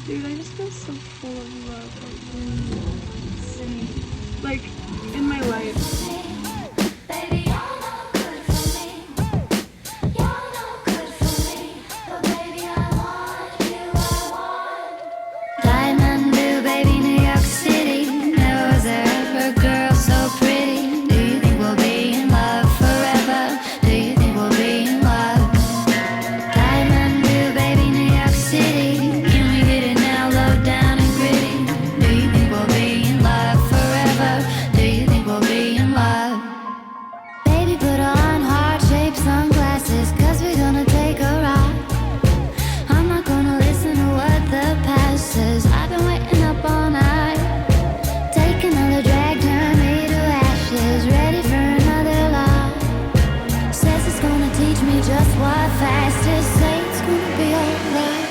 Dude, I just feel so full of love right now. Insane. Like, in my life. Baby, you're no good for me. You're no good for me. But baby, I want you, I want. Diamond blue, baby, New York City. Never was there ever a girl so pretty. Do you think we'll be in love forever? Do you think we'll be in love? Diamond blue, baby, New York City. Can we get it now, low down and gritty? Do you think we'll be in love forever? Do you think we'll be in love? Baby, put on heart-shaped sunglasses, 'cause we're gonna take a ride. I'm not gonna listen to what the past says. I've been waiting up all night. Take another drag, turn me to ashes. Ready for another lie. Says it's gonna teach me just what fast is. Say it's gonna be alright.